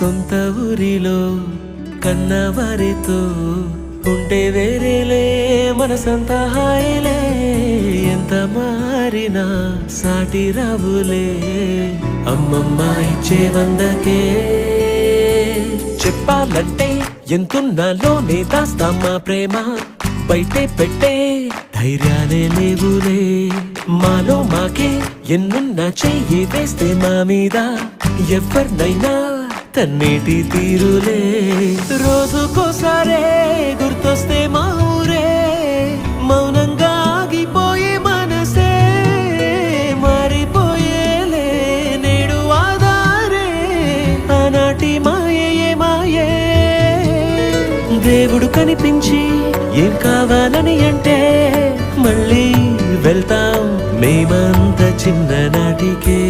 సొంత ఊరిలో కన్నవారితో ఉంటే వేరేలే మనసంతా హాయిలే ఎంత మారినా సాటి రావులే అమ్మమ్మ ఇచ్చే వందకే చెప్పాలంటే ఎంతున్నాలోనే దాస్తామా ప్రేమ బయటే పెట్టే ధైర్యాలే లేవులే మాలో మాకే ఎన్నున్నా చెయ్యి వేస్తే మా మీద ఎవరినైనా తన్నేటి తీరులే రోజుకోసారే గుర్తొస్తే మా ఊరే మౌనంగా ఆగిపోయే మనసే మారిపోయేలే నేడు ఆధారే ఆనాటి మాయే మాయే దేవుడు కనిపించి ఏం కావాలని అంటే మళ్ళీ వెళ్తాం మేమంత చిన్ననాటికే